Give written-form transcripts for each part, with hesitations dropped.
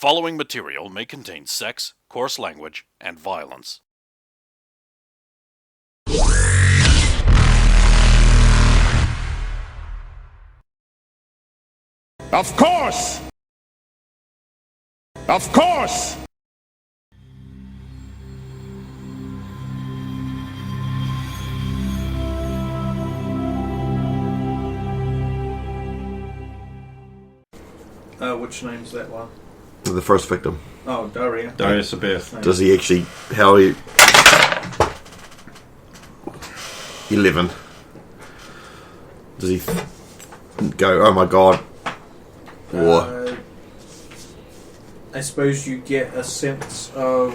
following material may contain sex, coarse language, and violence. Of course! Of course! Which name's that one? The first victim. Oh, Daria. Darius Abeth. Does he actually... How he... 11. Does he go, oh my god? Or... I suppose you get a sense of...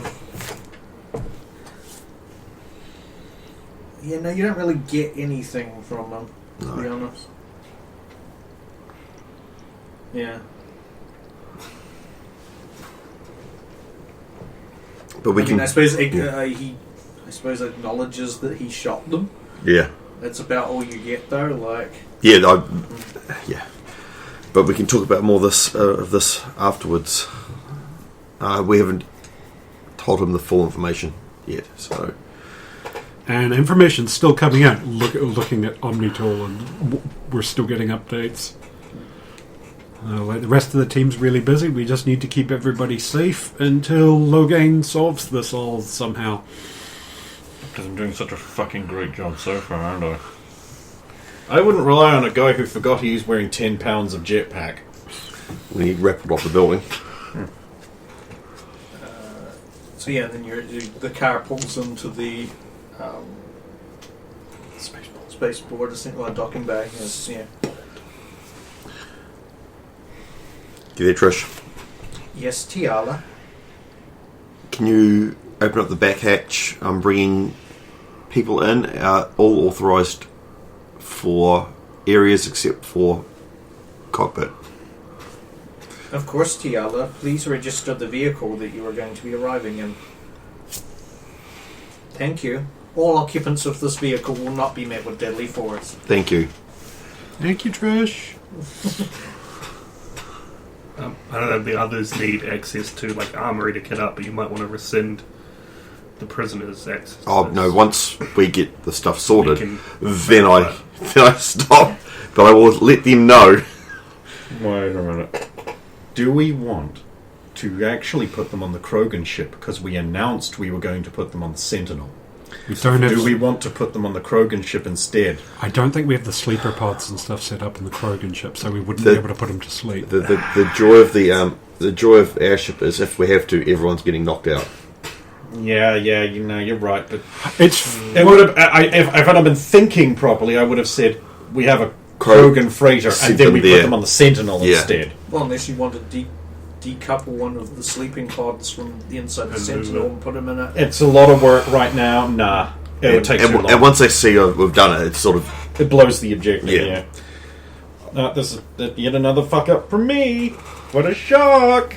Yeah, no, you don't really get anything from them, to be honest. Yeah. But we can... I suppose he acknowledges that he shot them. Yeah. That's about all you get, though. Like. Yeah, yeah. But we can talk about more of this afterwards. We haven't told him the full information yet, so. And information's still coming out. Looking at Omnitool, and we're still getting updates. Like the rest of the team's really busy. We just need to keep everybody safe until Logain solves this all somehow. Because I'm doing such a fucking great job so far, aren't I? I wouldn't rely on a guy who forgot he was wearing 10 pounds of jetpack. When he rappelled off the building. So yeah, then the car pulls into the spaceport, a docking bay. Yes, yeah. You there, Trish? Yes, Tiala. Can you open up the back hatch? I'm bringing people in, all authorised for areas except for cockpit. Of course, Tiala. Please register the vehicle that you are going to be arriving in. Thank you. All occupants of this vehicle will not be met with deadly force. Thank you. Thank you, Trish. I don't know if the others need access to like armory to get up, but you might want to rescind the prisoners' access. Oh no! Once we get the stuff sorted, then I stop. But I will let them know. Wait a minute. Do we want to actually put them on the Krogan ship because we announced we were going to put them on the Sentinel? Do we want to put them on the Krogan ship instead? I don't think we have the sleeper pods and stuff set up in the Krogan ship, so we wouldn't be able to put them to sleep. The joy of the joy of our ship is if we have to, everyone's getting knocked out. Yeah, you're right. But it would have. If I'd been thinking properly, I would have said we have a Krogan freighter, and then we put them on the Sentinel instead. Well, unless you want to decouple one of the sleeping pods from the inside the Sentinel and put them in it. It's a lot of work right now. Nah, it would take too long. And once they see we've done it, it's sort of it blows the objective. Yeah. This is yet another fuck up for me. What a shock!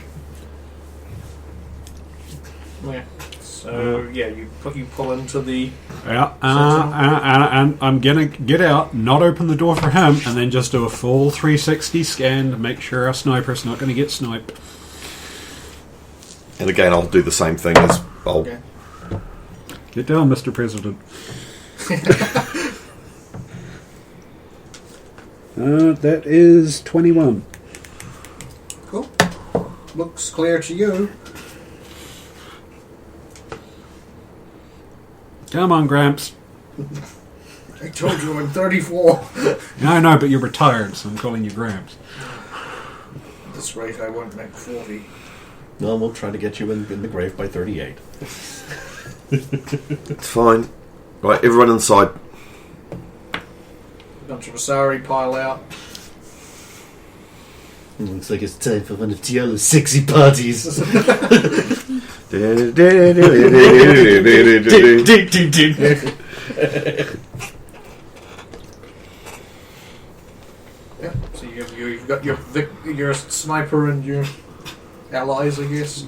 Yeah. So you pull into the and I'm gonna get out, not open the door for him, and then just do a full 360 scan to make sure our sniper's not going to get sniped. And again, I'll do the same thing as I'll get down, Mr. President. That is 21. Cool. Looks clear to you. Come on, Gramps. I told you I'm 34. I know, but you're retired, so I'm calling you Gramps. At this rate, I won't make 40. Well, we'll try to get you in the grave by 38. It's fine. Right, everyone inside. A bunch of Asari pile out. Looks like it's time for one of Tiala's sexy parties. Yeah, so you've got your sniper and your allies, I guess.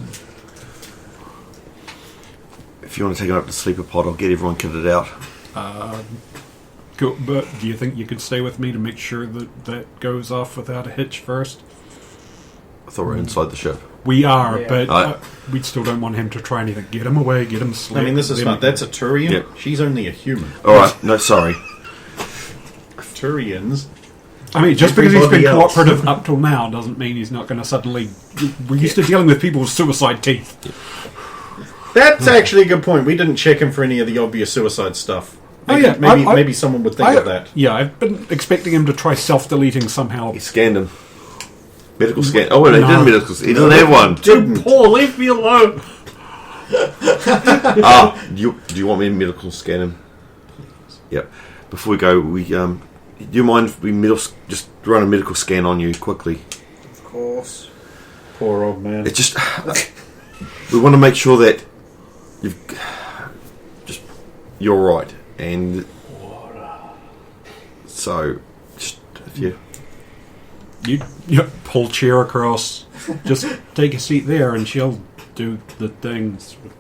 If you want to take it up to sleeper pod, I'll get everyone kitted out. Cool, but do you think you could stay with me to make sure that goes off without a hitch first? thought we were inside the ship. We are, Yeah. but we still don't want him to try anything. Get him away, get him asleep. I mean, this is not. That's a Turian. Yep. She's only a human. Alright, no, sorry. Turians. I mean, just because he's been Everybody else. cooperative up till now doesn't mean he's not going to suddenly... We're used to dealing with people with suicide teeth. That's actually a good point. We didn't check him for any of the obvious suicide stuff. Oh, Maybe, yeah, maybe someone would think of that. Yeah, I've been expecting him to try self-deleting somehow. He scanned him. Medical scan. Oh, wait, he No. didn't medical scan. He doesn't have one. Didn't. Paul, leave me alone. Do you want me to medical scan him? Yep. Before we go, do you mind if we just run a medical scan on you quickly? Of course. Poor old man. It's just we want to make sure that you're right, and so just if you You pull chair across, just take a seat there, and she'll do the things with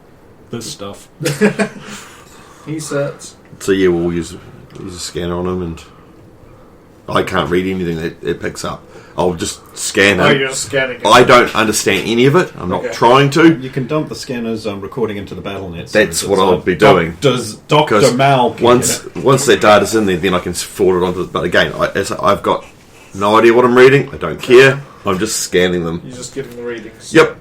this stuff. He sits. so yeah, we'll use a scanner on him, and I can't read anything that it picks up. I'll just scan Oh, him. you're scanning it. I don't understand any of it. I'm not Okay. trying to. You can dump the scanner's recording into the BattleNet. That's what I'll be doing. Does Dr. Because Mal get once that data's in there, then I can forward it onto. But again, I've got no idea what I'm reading. I don't care. I'm just scanning them. You're just getting the readings. Yep.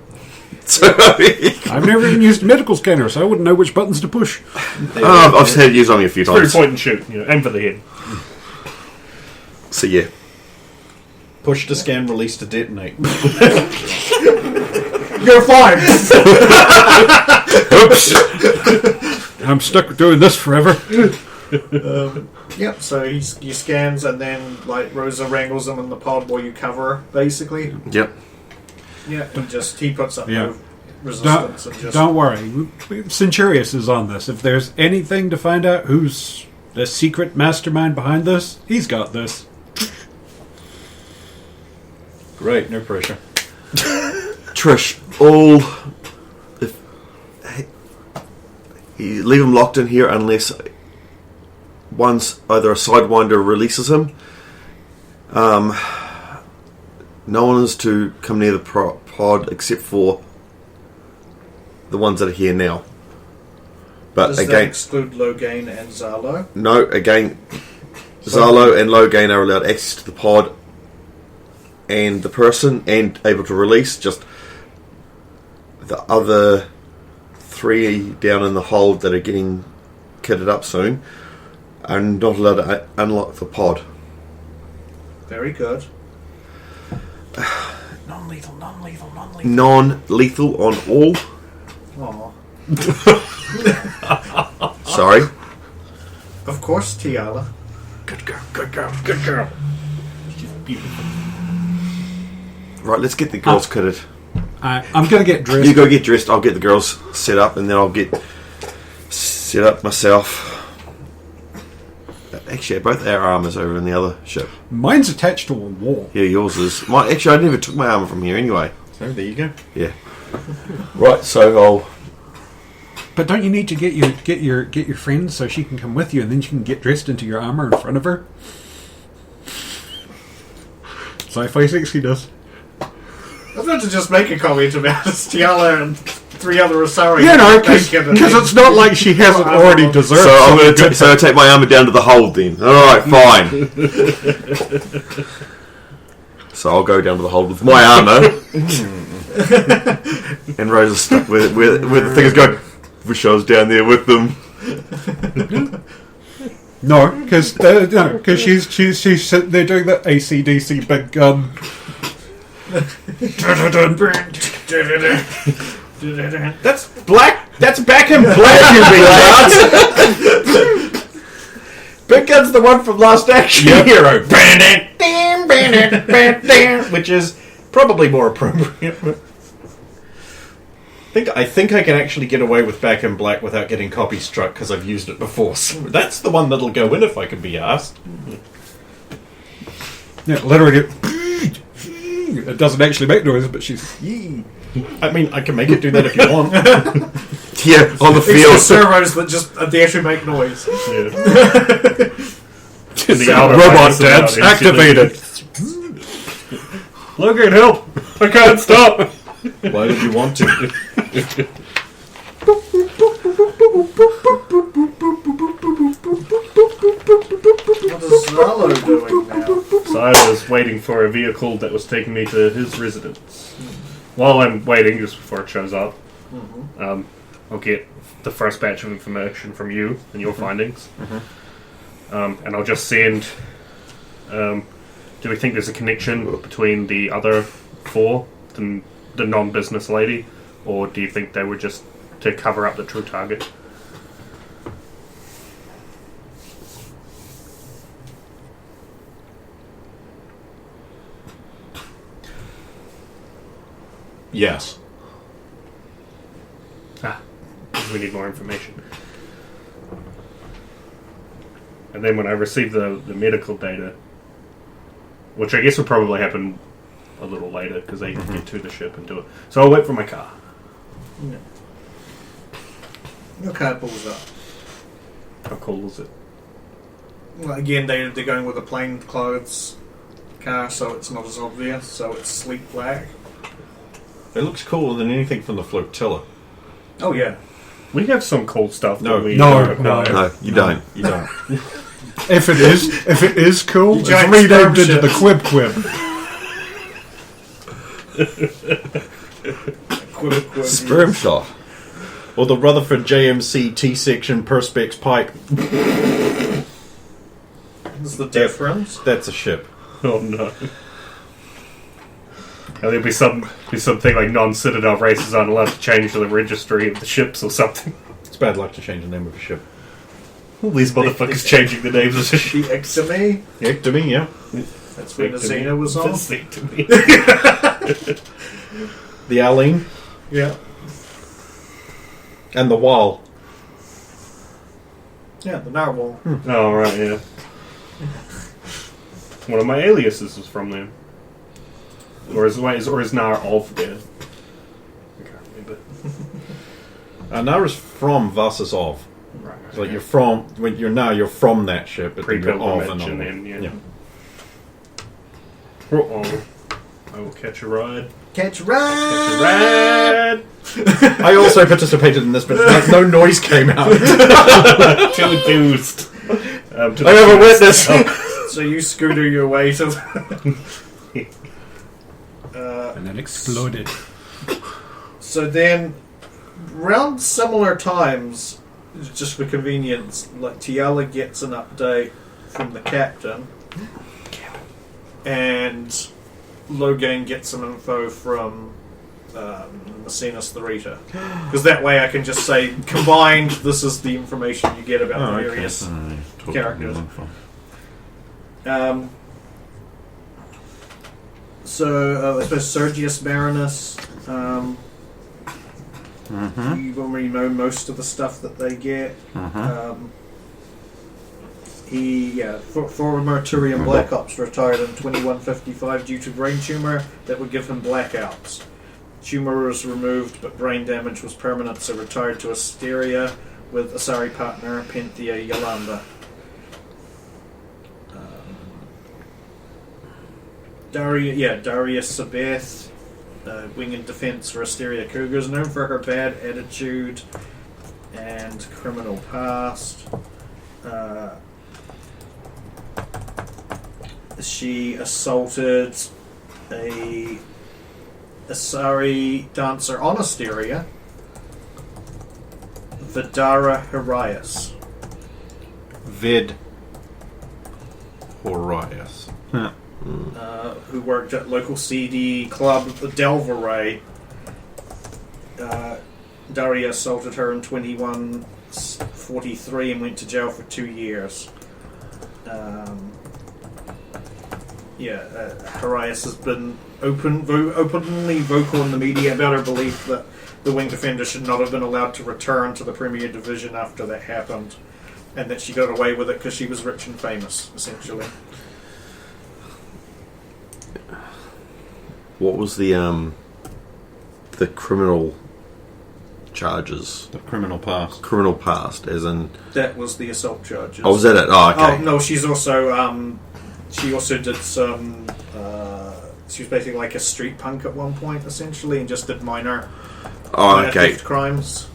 So I've never even used a medical scanner, so I wouldn't know which buttons to push. I've had it used on me a few Three times. point and shoot. Aim for the head. So yeah, Push to scan, release to detonate. You're fine! I'm stuck with doing this forever. Yep, so he scans and then, like, Rosa wrangles him in the pod while you cover her, basically. yep. Yeah, he puts up Yeah. no resistance and just... Don't worry, Centurious is on this. If there's anything to find out who's the secret mastermind behind this, he's got this. Great, no pressure. Trish, you leave him locked in here unless once either a Sidewinder releases him. No one is to come near the pod except for the ones that are here now. But Does that again, exclude Logain and Zalo? no, again, Zalo and Logain are allowed access to the pod and the person and able to release. Just the other three down in the hold that are getting kitted up soon are not allowed to unlock the pod. Very good. Non-lethal. Non-lethal on all. Aw. Sorry. Of course, Tiala. Good girl. She's beautiful. Right, let's get the girls kitted. I'm going to get dressed. You go get dressed, I'll get the girls set up, and then I'll get set up myself. Actually, both our armor's over in the other ship. Mine's attached to a wall. Yeah, yours is. Actually, I never took my armor from here anyway. So there you go. Yeah. Right, so I'll... But don't you need to get your friend so she can come with you, and then you can get dressed into your armor in front of her? Sci-Fi 60 does. I was about to just make a comment about Tiala and three other Asari. You know, because it's not like she hasn't already deserved. So I'm something going good. to take my armor down to the hold then. Alright, fine. So I'll go down to the hold with my armor. And Rosa's stuck where the thing is going. Wish I was down there with them. No, because she's they're doing the AC/DC big gun. That's black. That's back in black, you big lads. Big Gun's the one from Last Action Hero. Which is probably more appropriate. I think I can actually get away with Back in Black without getting copy struck because I've used it before. So that's the one that'll go in if I can be asked. Yeah, literally. It doesn't actually make noise, but she's. I mean, I can make it do that if you want. Yeah, on the These are field. servos that just they actually make noise. The outer Robot lights come out dance activated. Logan, help! I can't stop. Why would you want to? What is Zalo doing now? So I was waiting for a vehicle that was taking me to his residence. While I'm waiting, just before it shows up, I'll get the first batch of information from you and your findings. And I'll just send... do we think there's a connection between the other 4, the non-business lady, or do you think they were just to cover up the true target? Yes. We need more information. And then when I receive the medical data, which I guess will probably happen a little later because they can get to the ship and do it. So I'll wait for my car. No. Your car pulls up. How cool is it? Well, again, they're going with a plain clothes car, so it's not as obvious. So it's sleek black. It looks cooler than anything from the flotilla. Oh yeah. We have some cool stuff. No, that we no, don't no. acquire. No, you don't. You don't. If it is cool, it's giant renamed sperm into the ship. Quib. Sperm shot. Or the Rutherford JMC T-section Perspex pipe. What's the difference? That's a ship. Oh no. And there'll be something like non-Citadel races aren't allowed to change the registry of the ships or something. It's bad luck to change the name of a ship. All these motherfuckers changing the names of the ships. The Ectomy. Ectomy, yeah. That's when the Xena was on. To me. The Aline Yeah. and the Wal. Yeah, the narwhal. Oh right, yeah. One of my aliases is from there. Or is Nar of there? I can't remember. Nara's from versus of. Right. It's like you're from you're from that ship, but then you're of Pre-pilgrimage another and one. then yeah. Uh-oh. I will catch a ride. Catch Catch ride. a ride! I also participated in this, but no noise came out. Too enthused. I have a witness. So you scooter your way to. And then exploded. So then, around similar times, just for convenience, like Tiala gets an update from the captain, and Logan gets some info from Mecenas the Rita. Because that way I can just say, combined, this is the information you get about the various characters. So, I suppose Sergius Marinus, you already know most of the stuff that they get. Former Turian Black Ops retired in 2155 due to brain tumour that would give him blackouts. Tumour was removed, but brain damage was permanent, so retired to Asteria with Asari partner Penthea Yolanda. Darius Sabeth, wing and defense for Asteria Cougars, known for her bad attitude and criminal past. She assaulted a Asari dancer on Asteria, Vidara Harias. Vid Horias. Who worked at local CD club Delveray. Daria assaulted her in 2143 and went to jail for 2 years. Harias has been openly vocal in the media about her belief that the Wing Defender should not have been allowed to return to the Premier Division after that happened, and that she got away with it because she was rich and famous, essentially. What was the criminal charges? The criminal past. Criminal past, as in... That was the assault charges. Oh, was that it? Oh, okay. Oh no, she's also she also did some She was basically like a street punk at one point, essentially, and just did minor okay. theft crimes.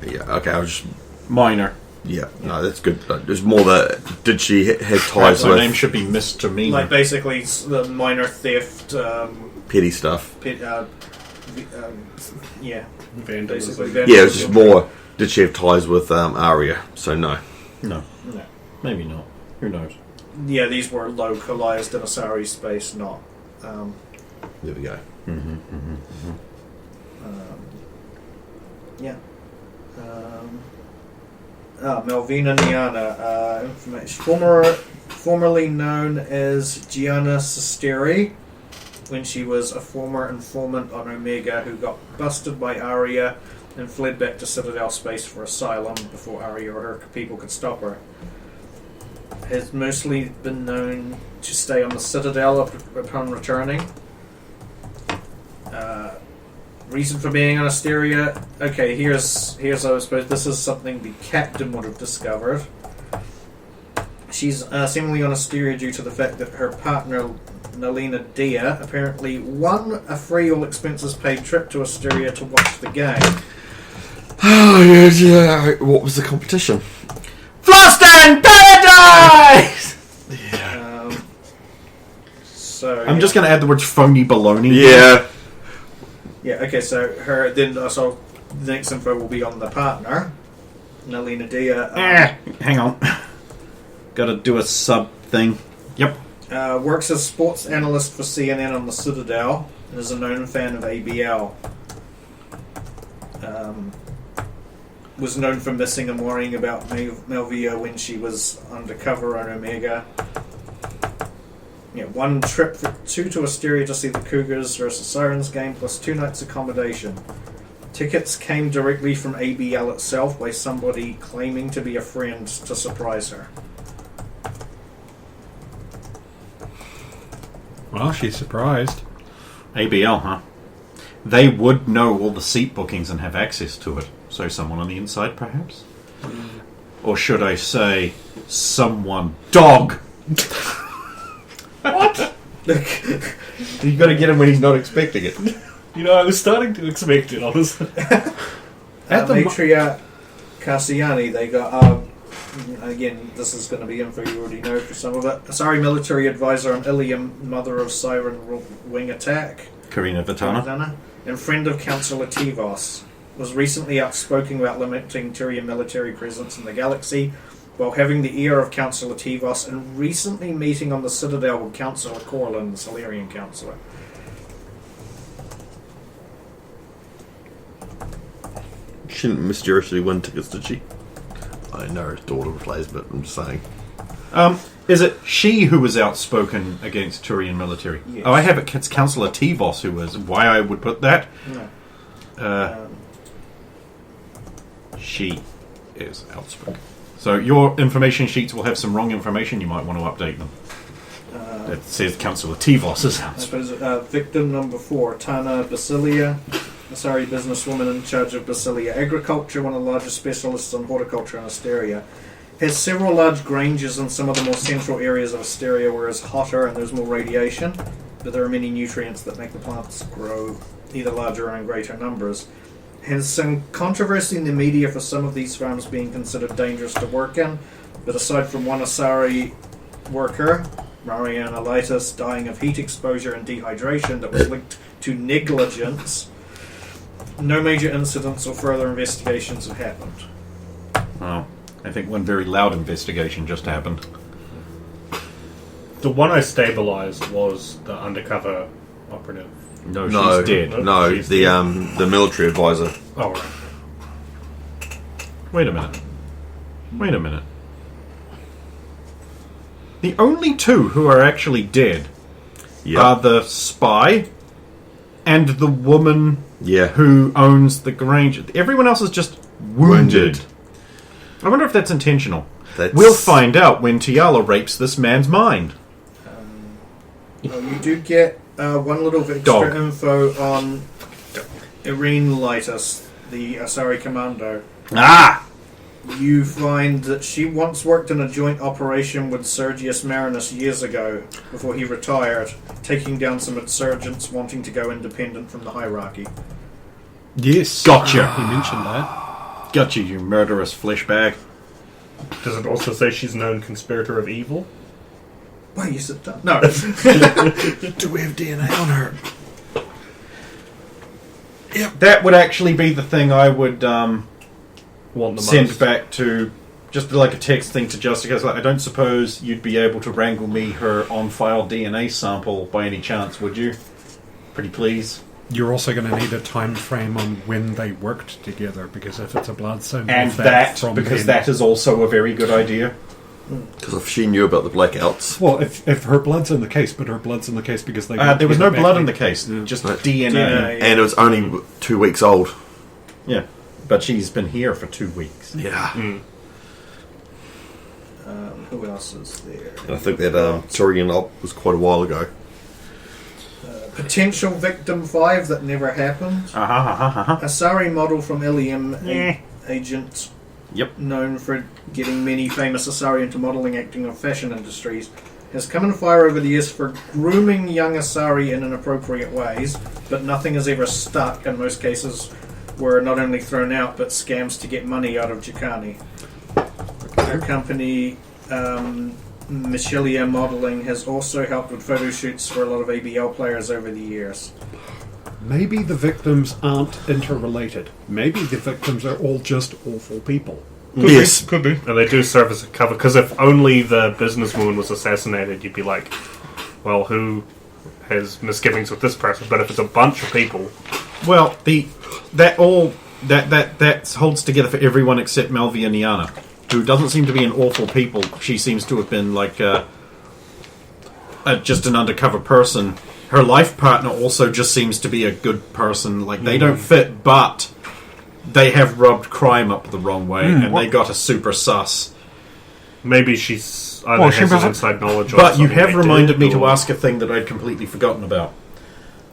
Yeah, okay, I was just... Minor. Yeah, no, that's good. There's more that... Did she have ties Her with... name should be Misdemeanor. Like basically the minor theft, petty stuff? yeah, Vandalism. basically. Yeah, it was just more... Did she have ties with Arya? So no. No. No. Maybe not. Who knows? Yeah, these were localized in a Asari space, not. There we go. Yeah. Melvina Niana, information. Formerly known as Gianna Sisteri, when she was a former informant on Omega who got busted by Arya and fled back to Citadel space for asylum before Arya or her people could stop her. Has mostly been known to stay on the Citadel upon returning. Reason for being on Asteria. Okay, here's I suppose this is something the captain would have discovered. She's seemingly on Asteria due to the fact that her partner Nalina Dia apparently won a free all expenses paid trip to Asteria to watch the game. Oh, yeah. What was the competition? Fluston Paradise! So I'm just going to add the words phony baloney. Yeah. Yeah, okay, so her then so the next info will be on the partner, Nalina Dia. Hang on. Gotta do a sub thing. Yep. Works as sports analyst for CNN on the Citadel and is a known fan of ABL. Was known for missing and worrying about Melvia when she was undercover on Omega. Yeah, one trip for two to Asteria to see the Cougars versus Sirens game, plus 2 nights accommodation. Tickets came directly from ABL itself by somebody claiming to be a friend to surprise her. Well, she's surprised. ABL, huh? They would know all the seat bookings and have access to it. So someone on the inside, perhaps? Or should I say, someone dog? What? You got to get him when he's not expecting it. You know, I was starting to expect it, honestly. Matria Cassiani, they got, again, this is going to be info you already know for some of it. Asari military advisor on Ilium, mother of Siren Wing Attack. Karina Vitana. And friend of Councillor Tivos. Was recently outspoken about limiting Tyrian military presence in the galaxy, while having the ear of Councillor Tivos and recently meeting on the Citadel with Councillor Corlin, the Solarian Councillor. She didn't mysteriously win tickets, did she? I know her daughter plays, but I'm just saying. Is it she who was outspoken against Turian military? Yes. Oh, I have it. It's Councillor Tivos who was. Why I would put that? No. She is outspoken. So your information sheets will have some wrong information. You might want to update them. It says Councillor Tivos is I outspoken. suppose victim number 4, Tana Basilia, Asari businesswoman in charge of Basilia Agriculture, one of the largest specialists on horticulture in Asteria. Has several large granges in some of the more central areas of Asteria where it's hotter and there's more radiation, but there are many nutrients that make the plants grow either larger or in greater numbers. Has some controversy in the media for some of these farms being considered dangerous to work in, but aside from one Asari worker, Mariana Lightus, dying of heat exposure and dehydration that was linked to negligence, no major incidents or further investigations have happened. Oh, I think one very loud investigation just happened. The one I stabilized was the undercover operative. No, No, she's dead. no, She's the military advisor. Oh, right. Wait a minute. The only two who are actually dead are the spy and the woman who owns the Grange. Everyone else is just wounded. I wonder if that's intentional. We'll find out when Tiala rapes this man's mind. Well, you do get one little bit extra info on Irene Lightus, the Asari commando. Ah! You find that she once worked in a joint operation with Sergius Marinus years ago, before he retired, taking down some insurgents wanting to go independent from the hierarchy. Yes. Gotcha. He mentioned that. Gotcha, you murderous flesh bag. Does it also say she's known conspirator of evil? Why you sit down? No. Do we have DNA on her? Yep. That would actually be the thing I would Want the send most. back to, just like a text thing to Jessica. It's like, I don't suppose you'd be able to wrangle me her on-file DNA sample by any chance, would you? Pretty please. You're also going to need a time frame on when they worked together, because if it's a blood sample, And of that, from because him- that is also a very good idea. Because if she knew about the blackouts. Well, if her blood's in the case, but her blood's in the case because they... There was no together blood back in the then. case, Yeah. just Right. DNA. DNA. And it was only 2 weeks old. Yeah, but she's been here for 2 weeks. Yeah. Who else is there? And I think that Turian op was quite a while ago. Potential victim 5 that never happened. Asari model from Ilium, agent Yep. known for getting many famous Asari into modelling, acting, or fashion industries, has come in fire over the years for grooming young Asari in inappropriate ways, but nothing has ever stuck. In most cases, were not only thrown out, but scams to get money out of Jacani. Her company, Michelia Modelling, has also helped with photo shoots for a lot of ABL players over the years. Maybe the victims aren't interrelated. Maybe the victims are all just awful people. Yes. Could be. And they do serve as a cover, because if only the businesswoman was assassinated, you'd be like, well, who has misgivings with this person? But if it's a bunch of people... Well, that holds together for everyone except Malvia Niana, who doesn't seem to be an awful people. She seems to have been like just an undercover person. Her life partner also just seems to be a good person. Like, they don't fit, but they have rubbed crime up the wrong way, and they got a super sus. Maybe she's either Well, she has was- an inside knowledge or But you something have they reminded did, me to or- ask a thing that I'd completely forgotten about.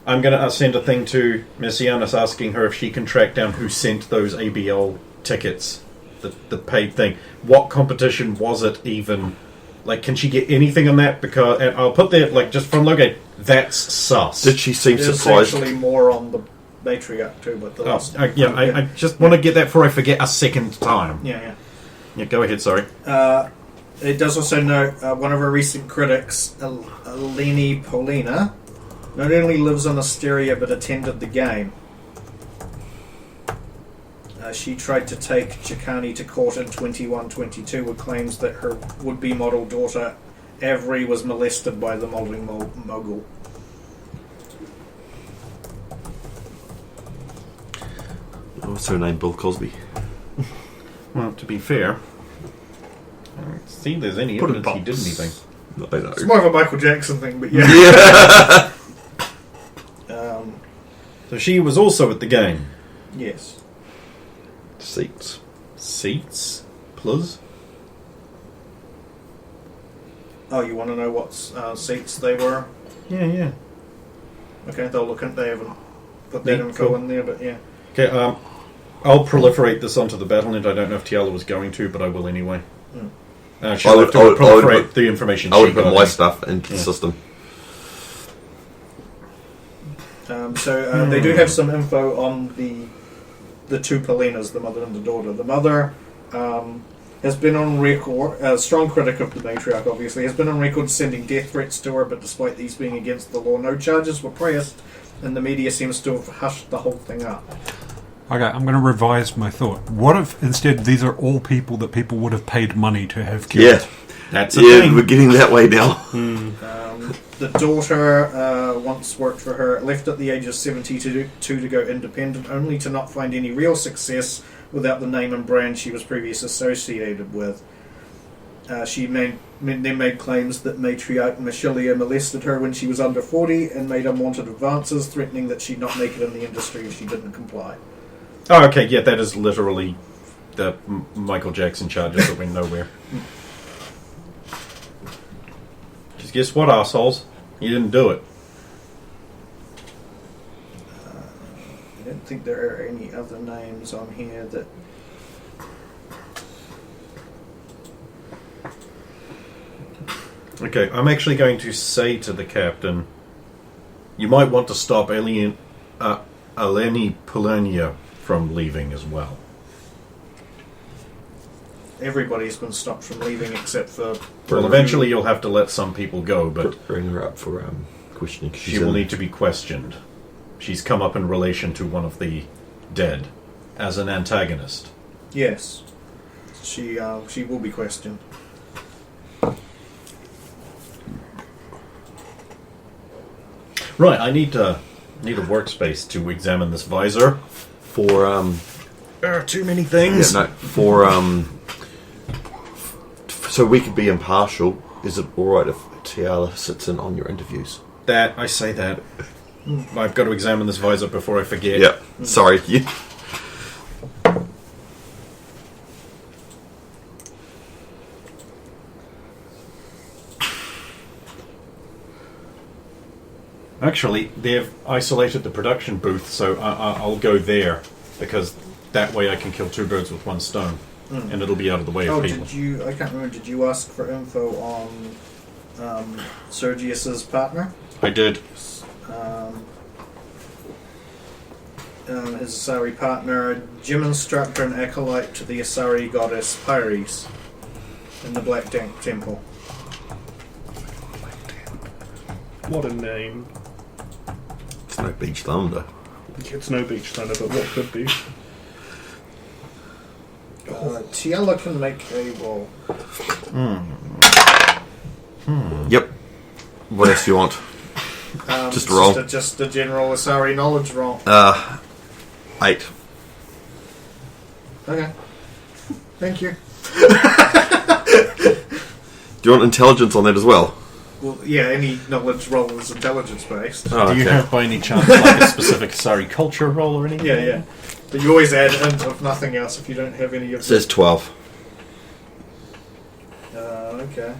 I'm going to send a thing to Messianis asking her if she can track down who sent those ABL tickets, the paid thing. What competition was it even? Like, can she get anything on that? Because, and I'll put that, like, just from Logate, that's sus. Did she seem There's surprised? actually more on the matriarch too, but the Oh, last... I just want to get that before I forget a second time. Yeah. Yeah, go ahead, sorry. It does also note one of our recent critics, Eleni Polina, not only lives on Asteria but attended the game. She tried to take Chikani to court in 21-22 with claims that her would-be model daughter Avery was molested by the modelling mogul. What's her name? Bill Cosby. Well, to be fair, I don't see there's any Put it evidence he did box. anything. I know. It's more of a Michael Jackson thing, but yeah. So she was also at the game. Yes. Seats. Seats? Plus? Oh, you want to know what seats they were? Yeah. Okay, they'll look at. They haven't put that Neat, info cool. in there, but yeah. Okay, I'll proliferate this onto the Battle.net. I don't know if Tiala was going to, but I will anyway. She'll I have would- to I would proliferate put- the information I would she put got my in. stuff into the Yeah. system. So they do have some info on the two Polinas, the mother and the daughter. The mother has been on record, a strong critic of the matriarch, obviously, has been on record sending death threats to her, but despite these being against the law, no charges were pressed, and the media seems to have hushed the whole thing up. Okay, I'm going to revise my thought. What if instead these are all people that people would have paid money to have killed? Yeah. That's a Yeah, thing. we're getting that way now. The daughter once worked for her, left at the age of 72 to go independent, only to not find any real success without the name and brand she was previously associated with. She then made claims that matriarch Michelia molested her when she was under 40 and made unwanted advances, threatening that she'd not make it in the industry if she didn't comply. Oh, okay, yeah, that is literally the Michael Jackson charges that went nowhere. Just guess what, assholes? You didn't do it. I don't think there are any other names on here that... Okay, I'm actually going to say to the captain, you might want to stop Eleni Polania from leaving as well. Everybody's been stopped from leaving except for... Well, eventually you'll have to let some people go, but Bring her up for questioning. she will need to be questioned. She's come up in relation to one of the dead as an antagonist. Yes. She will be questioned. Right, I need a workspace to examine this visor. For There are too many things. Yeah, no, for so we could be impartial. Is it all right if Tiala sits in on your interviews? That I say that. I've got to examine this visor before I forget. Yeah. Sorry. Yeah. Actually, they've isolated the production booth, so I'll go there because that way I can kill two birds with one stone, and it'll be out of the way of people. I can't remember, did you ask for info on Sergius's partner? I did. His Asari partner, gym instructor and acolyte to the Asari goddess Pyres in the Black Temple. What a name. It's no Beach Thunder. It's no Beach Thunder, but what could be? Tiala can make a roll. Yep. What else do you want? Just a roll. Just a general Asari knowledge roll. 8. Okay. Thank you. Do you want intelligence on that as well? Well, yeah, any knowledge roll is intelligence based. Oh, Do you okay. have by any chance like a specific Asari culture roll or anything? Yeah. But you always add int of nothing else if you don't have any of It says 12. Okay.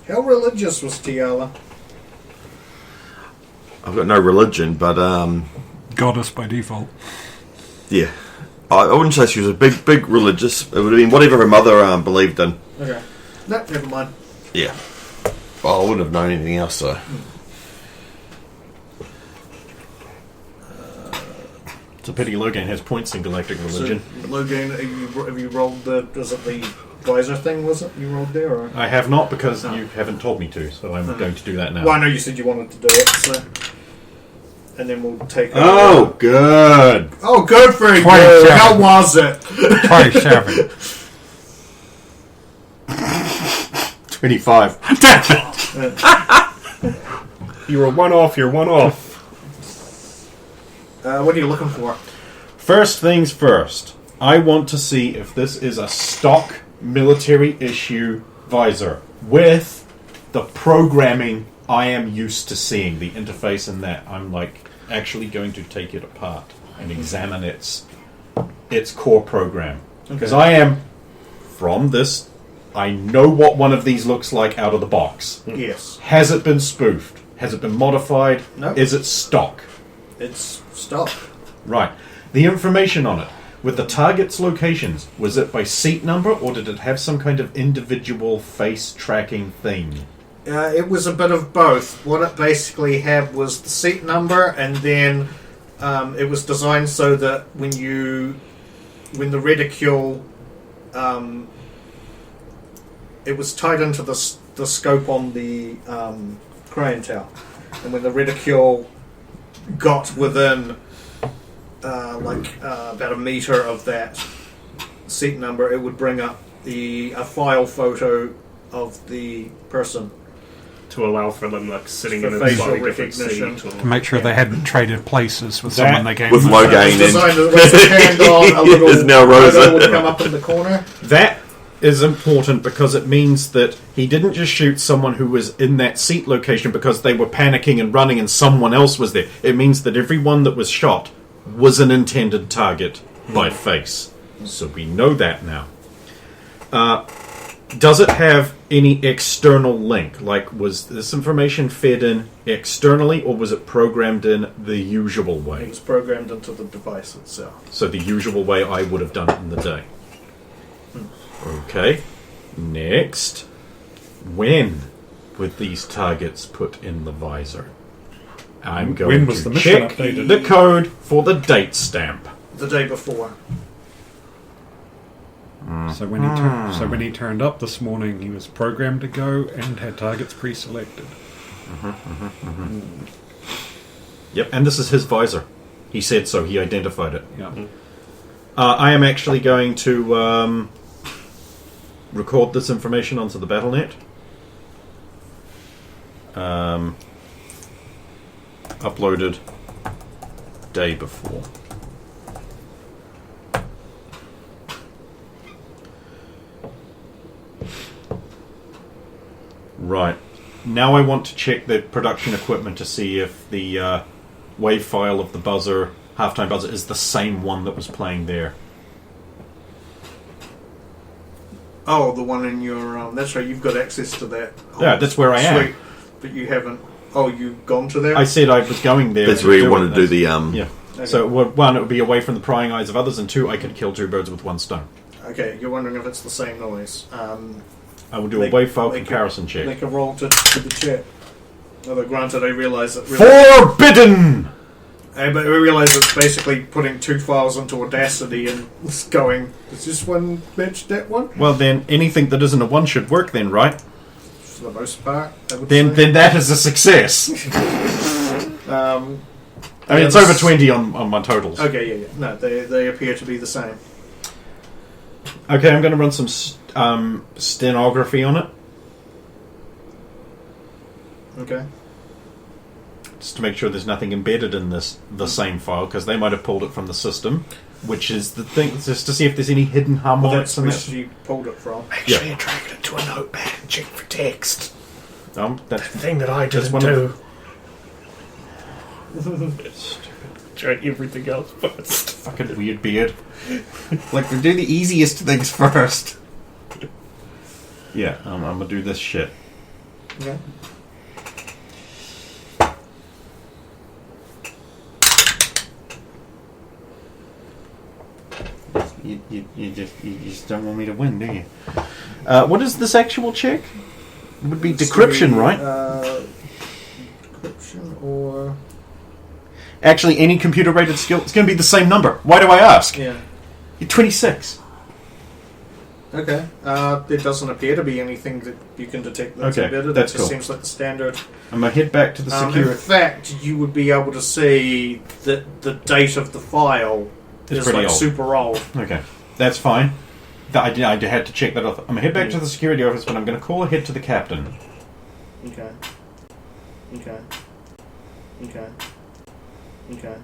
How religious was Tiala? I've got no religion, but Goddess by default. yeah. I wouldn't say she was a big religious. It would have been whatever her mother believed in. Okay. No, never mind. Yeah. Well, I wouldn't have known anything else, so. It's a pity Logan has points in galactic religion. So, Logan, have you rolled the... Was it the visor thing, was it? You rolled there, or...? I have not because you haven't told me to, so I'm going to do that now. Well, I know you said you wanted to do it, so... And then we'll take... Oh, good! Oh, good for you! 27. How was it? 27. 25. You were one off, you're one off. What are you looking for? First things first, I want to see if this is a stock military issue visor with the programming I am used to seeing, the interface and that. I'm like actually going to take it apart and examine its core program. Because I am, from this, I know what one of these looks like out of the box. Yes. Has it been spoofed? Has it been modified? No. Is it stock? It's stock. Right. The information on it, with the target's locations, was it by seat number or did it have some kind of individual face tracking thing? It was a bit of both. What it basically had was the seat number, and then it was designed so that when the reticule, it was tied into the scope on the crane tower, and when the reticule got within about a meter of that seat number, it would bring up a file photo of the person. To allow for them like sitting For in a facial slightly different recognition. seat. To make sure they hadn't traded places with That- someone they gave With them. Logan It was in. designed as when you turned on, a little There's now Rosa. logo would come up in the corner. That is important because it means that he didn't just shoot someone who was in that seat location because they were panicking and running and someone else was there. It means that everyone that was shot was an intended target by face. So we know that now. Does it have any external link? Like, was this information fed in externally or was it programmed in the usual It way? was programmed into the device itself. So the usual way I would have done it in the day. Okay. Next, when were these targets put in the visor? I'm going When was to the mission check updated? the code for the date stamp. The day before. So when he turned up this morning, he was programmed to go and had targets pre-selected. Yep, and this is his visor. He said so. He identified it. Yeah. I am actually going to record this information onto the BattleNet. Uploaded day before. Right. Now I want to check the production equipment to see if the wave file of the buzzer, halftime buzzer, is the same one that was playing there. Oh, the one in your... that's right, you've got access to that. Yeah, that's where I am. Sweet. But you haven't... Oh, you've gone to there? I said I was going there. That's to where you do want wanted to do the Yeah. Okay. So, one, it would be away from the prying eyes of others, and two, I could kill two birds with one stone. Okay, you're wondering if it's the same noise. I will do a Make- wave file make comparison check. Make a roll to the chat. Although, granted, I realise that... Forbidden! But I realise it's basically putting two files into Audacity and it's going... Does this one match that one? Well, then, anything that isn't a one should work then, right? For the most part, I would Then say. that is a success. I mean, it's over 20 on my totals. Okay, yeah. No, they appear to be the same. Okay, I'm going to run some stenography on it, Okay. just to make sure there's nothing embedded in the same file, because they might have pulled it from the system, which is the thing, just to see if there's any hidden Well, harmonics that's in where that. you pulled it from. Make sure you drag it into a notepad and check for text. That's Thing that I That's didn't one do. Try everything else first. fucking weird beard. Like, we do the easiest things first. Yeah, I'm gonna do this shit. Okay. You just don't want me to win, do you? What is this actual check? It would be decryption, right? Decryption or... Actually, any computer-rated skill, it's going to be the same number. Why do I ask? Yeah. You're 26. Okay. There doesn't appear to be anything that you can detect that's Okay, embedded. that's It just cool. seems like the standard. I'm going to head back to the In security. fact, you would be able to see that the date of the file It's is pretty like old. super old. Okay, that's fine. I had to check that off. I'm going to head back to the security office, but I'm going to call ahead to the captain. Okay. Okay. Okay. Okay.